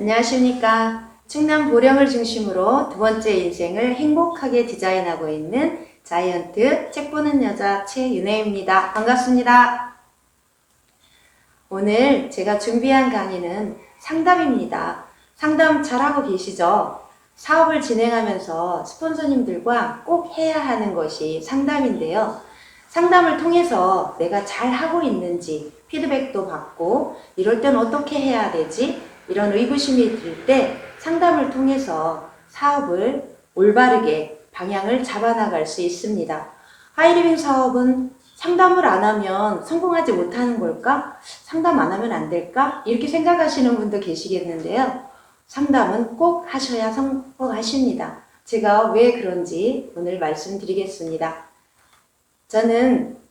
안녕하십니까. 충남 보령을 중심으로 두 번째 인생을 행복하게 디자인하고 있는 자이언트 책 보는 여자 최윤혜입니다. 반갑습니다. 오늘 제가 준비한 강의는 상담입니다. 상담 잘하고 계시죠? 사업을 진행하면서 스폰서님들과 꼭 해야 하는 것이 상담인데요. 상담을 통해서 내가 잘하고 있는지 피드백도 받고 이럴 땐 어떻게 해야 되지? 이런 의구심이 들 때 상담을 통해서 사업을 올바르게 방향을 잡아나갈 수 있습니다. 하이리빙 사업은 상담을 안 하면 성공하지 못하는 걸까? 상담 안 하면 안 될까? 이렇게 생각하시는 분도 계시겠는데요. 상담은 꼭 하셔야 성공하십니다. 제가 왜 그런지 오늘 말씀드리겠습니다. 저는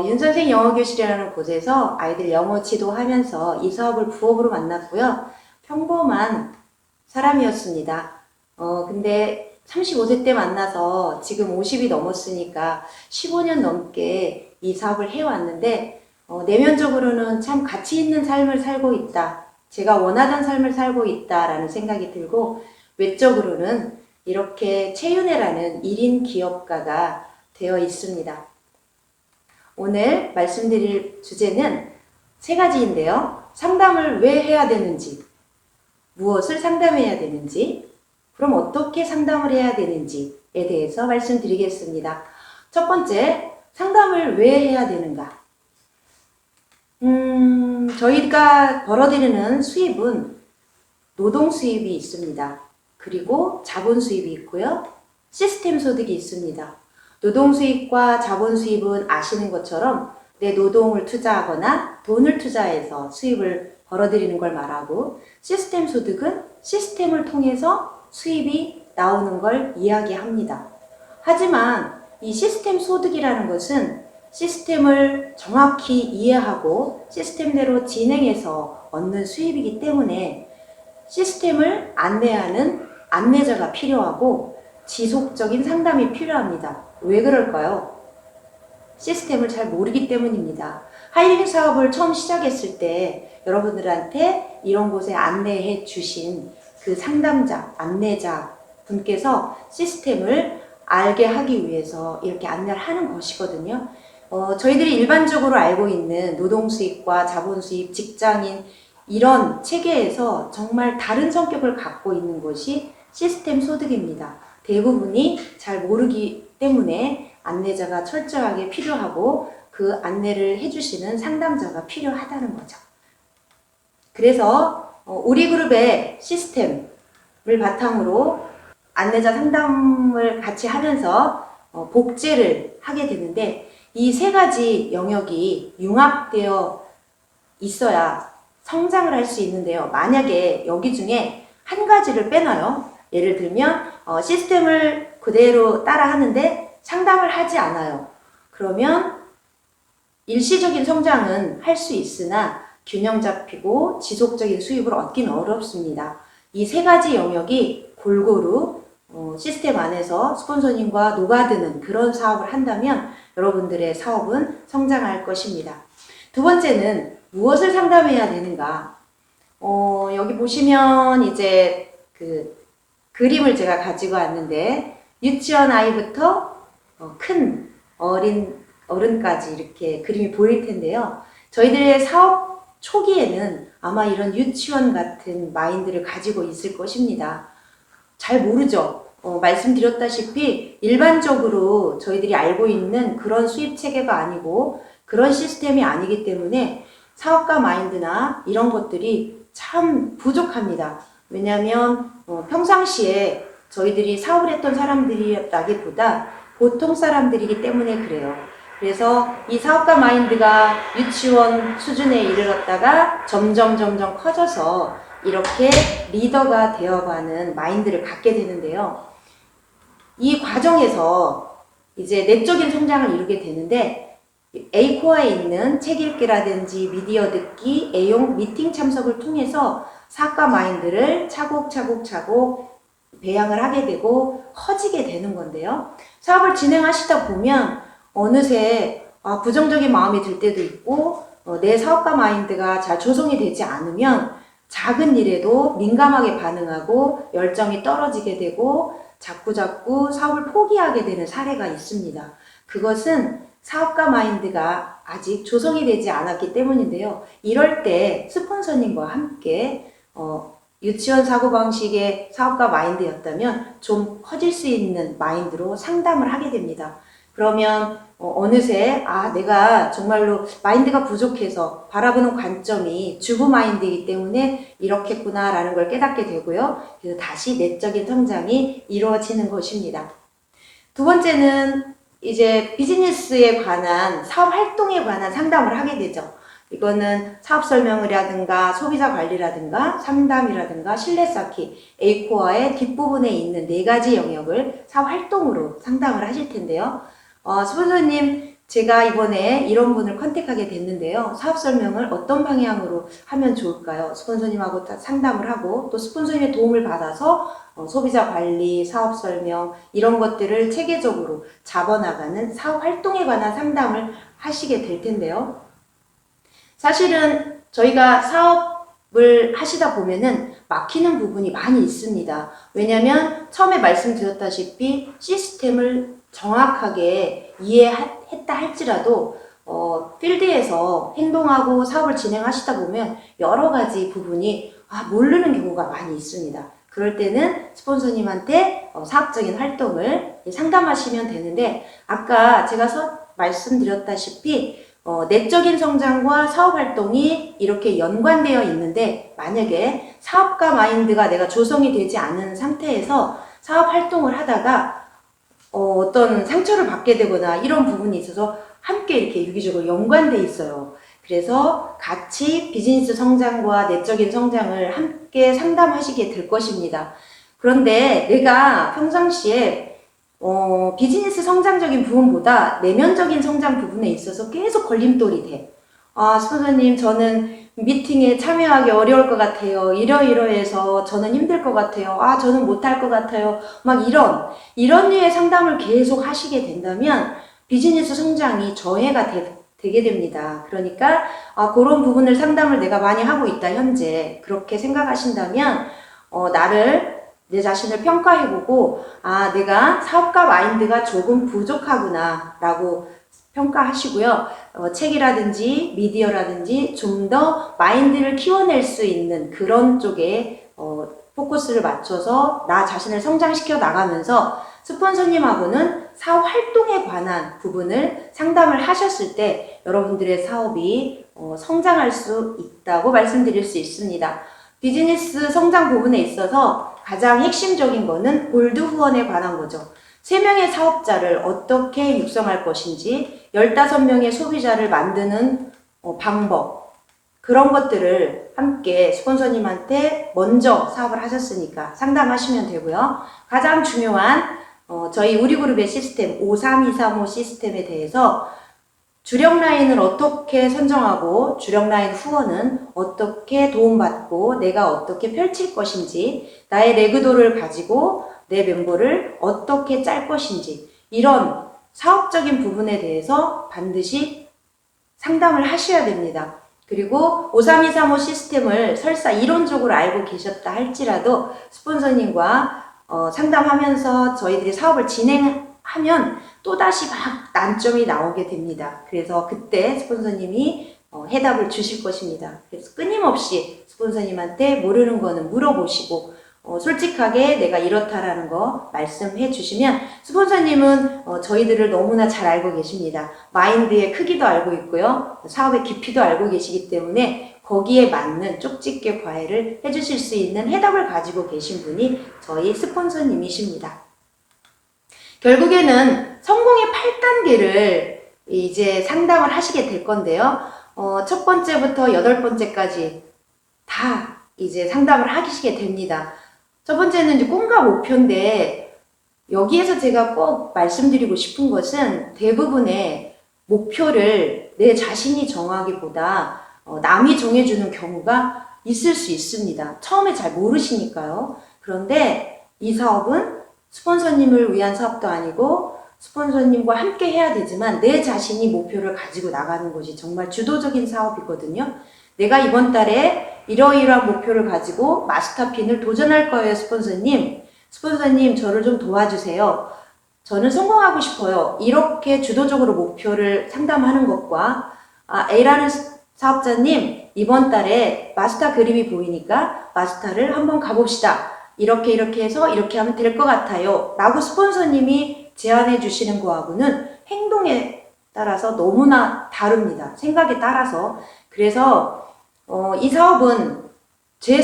윤선생 영어교실이라는 곳에서 아이들 영어 지도하면서 이 사업을 부업으로 만났고요. 평범한 사람이었습니다. 근데 35세 때 만나서 지금 50이 넘었으니까 15년 넘게 이 사업을 해왔는데 내면적으로는 참 가치 있는 삶을 살고 있다. 제가 원하던 삶을 살고 있다라는 생각이 들고 외적으로는 이렇게 최윤혜라는 1인 기업가가 되어 있습니다. 오늘 말씀드릴 주제는 세 가지인데요. 상담을 왜 해야 되는지, 무엇을 상담해야 되는지, 그럼 어떻게 상담을 해야 되는지에 대해서 말씀드리겠습니다. 첫 번째, 상담을 왜 해야 되는가? 저희가 벌어들이는 수입은 노동 수입이 있습니다. 그리고 자본 수입이 있고요. 시스템 소득이 있습니다. 노동 수입과 자본 수입은 아시는 것처럼 내 노동을 투자하거나 돈을 투자해서 수입을 벌어들이는 걸 말하고, 시스템 소득은 시스템을 통해서 수입이 나오는 걸 이야기합니다. 하지만 이 시스템 소득이라는 것은 시스템을 정확히 이해하고 시스템대로 진행해서 얻는 수입이기 때문에 시스템을 안내하는 안내자가 필요하고 지속적인 상담이 필요합니다. 왜 그럴까요? 시스템을 잘 모르기 때문입니다. 하이리빙 사업을 처음 시작했을 때 여러분들한테 이런 곳에 안내해 주신 그 상담자, 안내자 분께서 시스템을 알게 하기 위해서 이렇게 안내를 하는 것이거든요. 저희들이 일반적으로 알고 있는 노동 수입과 자본 수입, 직장인 이런 체계에서 정말 다른 성격을 갖고 있는 것이 시스템 소득입니다. 대부분이 잘 모르기 때문에 안내자가 철저하게 필요하고 그 안내를 해주시는 상담자가 필요하다는 거죠. 그래서 우리 그룹의 시스템을 바탕으로 안내자 상담을 같이 하면서 복제를 하게 되는데, 이 세 가지 영역이 융합되어 있어야 성장을 할 수 있는데요. 만약에 여기 중에 한 가지를 빼놔요. 예를 들면 시스템을 그대로 따라 하는데 상담을 하지 않아요. 그러면 일시적인 성장은 할 수 있으나 균형 잡히고 지속적인 수입을 얻기는 어렵습니다. 이 세 가지 영역이 골고루 시스템 안에서 스폰서님과 녹아드는 그런 사업을 한다면 여러분들의 사업은 성장할 것입니다. 두 번째는 무엇을 상담해야 되는가? 여기 보시면 이제 그 그림을 제가 가지고 왔는데, 유치원 아이부터 큰 어른까지 이렇게 그림이 보일 텐데요. 저희들의 사업 초기에는 아마 이런 유치원 같은 마인드를 가지고 있을 것입니다. 잘 모르죠. 말씀드렸다시피 일반적으로 저희들이 알고 있는 그런 수입 체계가 아니고 그런 시스템이 아니기 때문에 사업가 마인드나 이런 것들이 참 부족합니다. 왜냐하면 평상시에 저희들이 사업을 했던 사람들이라기보다 보통 사람들이기 때문에 그래요. 그래서 이 사업가 마인드가 유치원 수준에 이르렀다가 점점 커져서 이렇게 리더가 되어가는 마인드를 갖게 되는데요. 이 과정에서 이제 내적인 성장을 이루게 되는데, A코어에 있는 책 읽기라든지 미디어 듣기, A용 미팅 참석을 통해서 사업가 마인드를 차곡차곡 배양을 하게 되고 커지게 되는 건데요. 사업을 진행하시다 보면 어느새 부정적인 마음이 들 때도 있고 내 사업가 마인드가 잘 조성이 되지 않으면 작은 일에도 민감하게 반응하고 열정이 떨어지게 되고 자꾸자꾸 사업을 포기하게 되는 사례가 있습니다. 그것은 사업가 마인드가 아직 조성이 되지 않았기 때문인데요. 이럴 때 스폰서님과 함께 유치원 사고방식의 사업가 마인드였다면 좀 커질 수 있는 마인드로 상담을 하게 됩니다. 그러면 어느새 내가 정말로 마인드가 부족해서 바라보는 관점이 주부 마인드이기 때문에 이렇겠구나 라는 걸 깨닫게 되고요. 그래서 다시 내적인 성장이 이루어지는 것입니다. 두 번째는 이제 비즈니스에 관한 사업 활동에 관한 상담을 하게 되죠. 이거는 사업 설명이라든가 소비자 관리라든가 상담이라든가 신뢰 쌓기, A코어의 뒷부분에 있는 4가지 영역을 사업 활동으로 상담을 하실 텐데요. 스폰서님, 제가 이번에 이런 분을 컨택하게 됐는데요. 사업 설명을 어떤 방향으로 하면 좋을까요? 스폰서님하고 상담을 하고 또 스폰서님의 도움을 받아서 소비자 관리, 사업 설명 이런 것들을 체계적으로 잡아나가는 사업 활동에 관한 상담을 하시게 될 텐데요. 사실은 저희가 사업을 하시다 보면은 막히는 부분이 많이 있습니다. 왜냐면 처음에 말씀드렸다시피 시스템을 정확하게 이해했다 할지라도 필드에서 행동하고 사업을 진행하시다 보면 여러 가지 부분이 모르는 경우가 많이 있습니다. 그럴 때는 스폰서님한테 사업적인 활동을 상담하시면 되는데 아까 제가 말씀드렸다시피 내적인 성장과 사업 활동이 이렇게 연관되어 있는데 만약에 사업가 마인드가 내가 조성이 되지 않은 상태에서 사업 활동을 하다가 어떤 상처를 받게 되거나 이런 부분이 있어서 함께 이렇게 유기적으로 연관돼 있어요. 그래서 같이 비즈니스 성장과 내적인 성장을 함께 상담하시게 될 것입니다. 그런데 내가 평상시에 비즈니스 성장적인 부분보다 내면적인 성장 부분에 있어서 계속 걸림돌이 돼. 스폰서님, 저는 미팅에 참여하기 어려울 것 같아요. 이러이러해서 저는 힘들 것 같아요. 저는 못할 것 같아요. 막 이런 류의 상담을 계속 하시게 된다면 비즈니스 성장이 저해가 되게 됩니다. 그러니까 그런 부분을 상담을 내가 많이 하고 있다 현재 그렇게 생각하신다면 내 자신을 평가해보고 내가 사업가 마인드가 조금 부족하구나 라고 평가하시고요. 책이라든지 미디어라든지 좀 더 마인드를 키워낼 수 있는 그런 쪽에 포커스를 맞춰서 나 자신을 성장시켜 나가면서 스폰서님하고는 사업 활동에 관한 부분을 상담을 하셨을 때 여러분들의 사업이 성장할 수 있다고 말씀드릴 수 있습니다. 비즈니스 성장 부분에 있어서 가장 핵심적인 거는 골드 후원에 관한 거죠. 3명의 사업자를 어떻게 육성할 것인지 15명의 소비자를 만드는 방법 그런 것들을 함께 스폰서님한테 먼저 사업을 하셨으니까 상담하시면 되고요. 가장 중요한 저희 우리그룹의 시스템 53235 시스템에 대해서 주력 라인을 어떻게 선정하고 주력 라인 후원은 어떻게 도움받고 내가 어떻게 펼칠 것인지 나의 레그도를 가지고 내 멤버를 어떻게 짤 것인지 이런 사업적인 부분에 대해서 반드시 상담을 하셔야 됩니다. 그리고 53235 시스템을 설사 이론적으로 알고 계셨다 할지라도 스폰서님과 상담하면서 저희들이 사업을 진행하면 또다시 막 난점이 나오게 됩니다. 그래서 그때 스폰서님이 해답을 주실 것입니다. 그래서 끊임없이 스폰서님한테 모르는 거는 물어보시고 솔직하게 내가 이렇다라는 거 말씀해 주시면 스폰서님은 저희들을 너무나 잘 알고 계십니다. 마인드의 크기도 알고 있고요. 사업의 깊이도 알고 계시기 때문에 거기에 맞는 쪽집게 과외를 해주실 수 있는 해답을 가지고 계신 분이 저희 스폰서님이십니다. 결국에는 성공의 8단계를 이제 상담을 하시게 될 건데요. 첫 번째부터 8번째까지 다 이제 상담을 하시게 됩니다. 첫 번째는 이제 꿈과 목표인데 여기에서 제가 꼭 말씀드리고 싶은 것은 대부분의 목표를 내 자신이 정하기보다 남이 정해주는 경우가 있을 수 있습니다. 처음에 잘 모르시니까요. 그런데 이 사업은 스폰서님을 위한 사업도 아니고 스폰서님과 함께 해야 되지만 내 자신이 목표를 가지고 나가는 것이 정말 주도적인 사업이거든요. 내가 이번 달에 이러이러한 목표를 가지고 마스터핀을 도전할 거예요, 스폰서님. 스폰서님, 저를 좀 도와주세요. 저는 성공하고 싶어요. 이렇게 주도적으로 목표를 상담하는 것과 A라는 사업자님, 이번 달에 마스터 그림이 보이니까 마스터를 한번 가봅시다. 이렇게 해서 이렇게 하면 될 것 같아요. 라고 스폰서님이 제안해 주시는 거하고는 행동에 따라서 너무나 다릅니다. 생각에 따라서. 그래서 이 사업은 제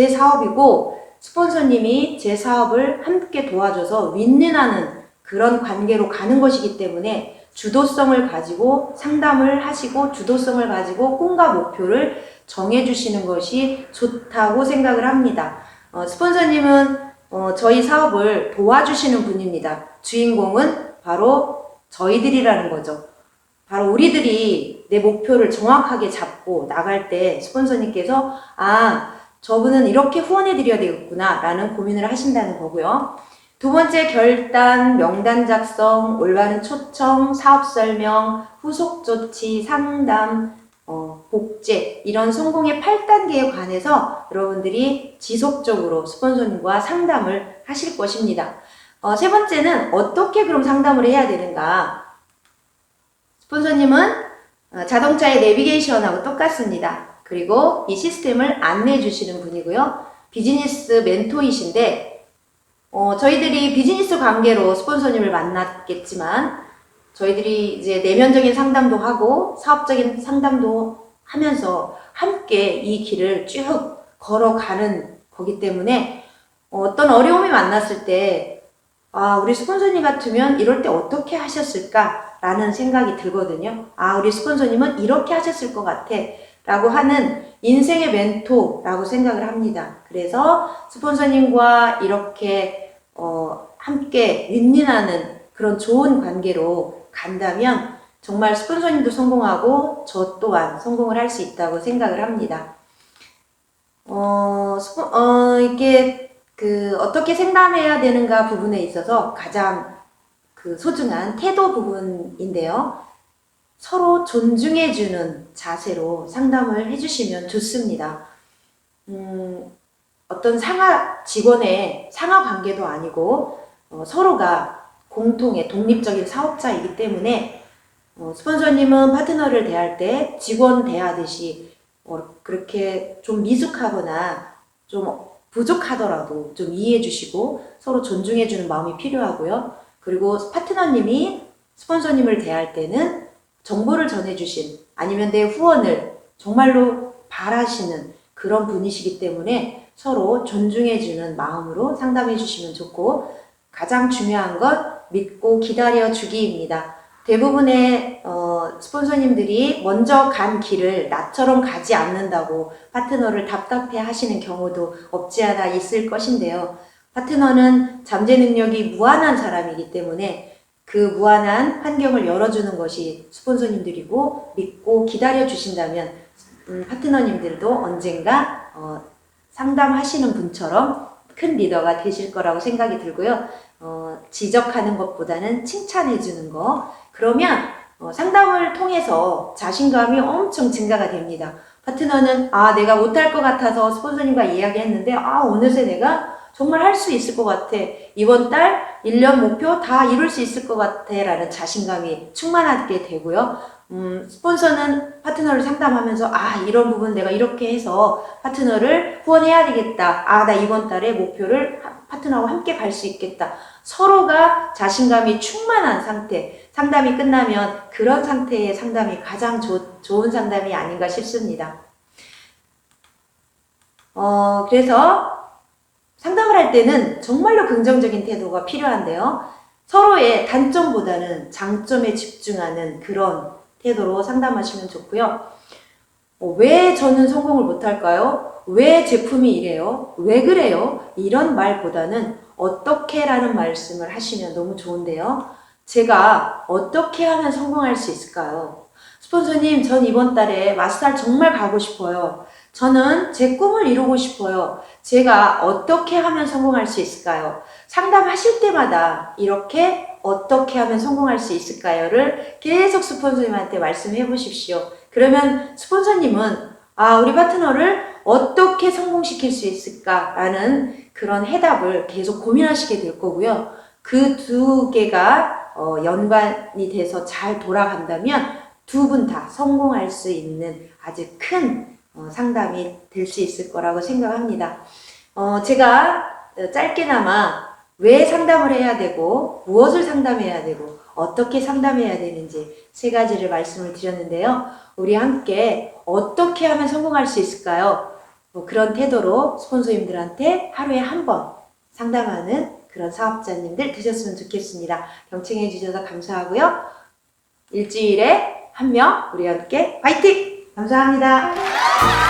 사업이고 스폰서님이 제 사업을 함께 도와줘서 윈윈하는 그런 관계로 가는 것이기 때문에 주도성을 가지고 상담을 하시고 주도성을 가지고 꿈과 목표를 정해주시는 것이 좋다고 생각을 합니다. 스폰서님은 저희 사업을 도와주시는 분입니다. 주인공은 바로 저희들이라는 거죠. 바로 우리들이 내 목표를 정확하게 잡고 나갈 때 스폰서님께서 저분은 이렇게 후원해 드려야 되겠구나 라는 고민을 하신다는 거고요. 두 번째, 결단, 명단 작성, 올바른 초청, 사업 설명, 후속 조치, 상담, 복제, 이런 성공의 8단계에 관해서 여러분들이 지속적으로 스폰서님과 상담을 하실 것입니다. 세 번째는 어떻게 그럼 상담을 해야 되는가? 스폰서님은 자동차의 내비게이션하고 똑같습니다. 그리고 이 시스템을 안내해 주시는 분이고요. 비즈니스 멘토이신데 저희들이 비즈니스 관계로 스폰서님을 만났겠지만 저희들이 이제 내면적인 상담도 하고 사업적인 상담도 하면서 함께 이 길을 쭉 걸어가는 거기 때문에 어떤 어려움이 만났을 때 우리 스폰서님 같으면 이럴 때 어떻게 하셨을까? 라는 생각이 들거든요. 우리 스폰서님은 이렇게 하셨을 것 같아. 라고 하는 인생의 멘토라고 생각을 합니다. 그래서 스폰서님과 이렇게 함께 윈윈하는 그런 좋은 관계로 간다면 정말 스폰서님도 성공하고 저 또한 성공을 할 수 있다고 생각을 합니다. 이게 어떻게 상담해야 되는가 부분에 있어서 가장 소중한 태도 부분인데요. 서로 존중해주는 자세로 상담을 해주시면 좋습니다. 어떤 직원의 상하 관계도 아니고 서로가 공통의 독립적인 사업자이기 때문에 스폰서님은 파트너를 대할 때 직원 대하듯이 그렇게 좀 미숙하거나 좀 부족하더라도 좀 이해해 주시고 서로 존중해 주는 마음이 필요하고요. 그리고 파트너님이 스폰서님을 대할 때는 정보를 전해주신 아니면 내 후원을 정말로 바라시는 그런 분이시기 때문에 서로 존중해주는 마음으로 상담해 주시면 좋고 가장 중요한 것 믿고 기다려 주기입니다. 대부분의 스폰서님들이 먼저 간 길을 나처럼 가지 않는다고 파트너를 답답해 하시는 경우도 없지 않아 있을 것인데요. 파트너는 잠재 능력이 무한한 사람이기 때문에 그 무한한 환경을 열어주는 것이 스폰서님들이고 믿고 기다려 주신다면 파트너님들도 언젠가 상담하시는 분처럼 큰 리더가 되실 거라고 생각이 들고요. 지적하는 것보다는 칭찬해 주는 거. 그러면 상담을 통해서 자신감이 엄청 증가가 됩니다. 파트너는 내가 못할 것 같아서 스폰서님과 이야기했는데 어느새 내가 정말 할 수 있을 것 같아. 이번 달 1년 목표 다 이룰 수 있을 것 같아. 라는 자신감이 충만하게 되고요. 스폰서는 파트너를 상담하면서 이런 부분 내가 이렇게 해서 파트너를 후원해야 되겠다. 나 이번 달에 목표를 파트너와 함께 갈 수 있겠다. 서로가 자신감이 충만한 상태, 상담이 끝나면 그런 상태의 상담이 가장 좋은 상담이 아닌가 싶습니다. 그래서 상담을 할 때는 정말로 긍정적인 태도가 필요한데요. 서로의 단점보다는 장점에 집중하는 그런 태도로 상담하시면 좋고요. 왜 저는 성공을 못할까요? 왜 제품이 이래요? 왜 그래요? 이런 말보다는 어떻게 라는 말씀을 하시면 너무 좋은데요. 제가 어떻게 하면 성공할 수 있을까요? 스폰서님, 전 이번 달에 마스터를 정말 가고 싶어요. 저는 제 꿈을 이루고 싶어요. 제가 어떻게 하면 성공할 수 있을까요? 상담하실 때마다 이렇게 어떻게 하면 성공할 수 있을까요?를 계속 스폰서님한테 말씀해 보십시오. 그러면 스폰서님은 우리 파트너를 어떻게 성공시킬 수 있을까라는 그런 해답을 계속 고민하시게 될 거고요. 그 두 개가 연관이 돼서 잘 돌아간다면 두 분 다 성공할 수 있는 아주 큰 상담이 될 수 있을 거라고 생각합니다. 제가 짧게나마 왜 상담을 해야 되고 무엇을 상담해야 되고 어떻게 상담해야 되는지 세 가지를 말씀을 드렸는데요. 우리 함께 어떻게 하면 성공할 수 있을까요? 그런 태도로 스폰서님들한테 하루에 한 번 상담하는 그런 사업자님들 되셨으면 좋겠습니다. 경청해 주셔서 감사하고요. 일주일에 한 명 우리 함께 화이팅! 감사합니다.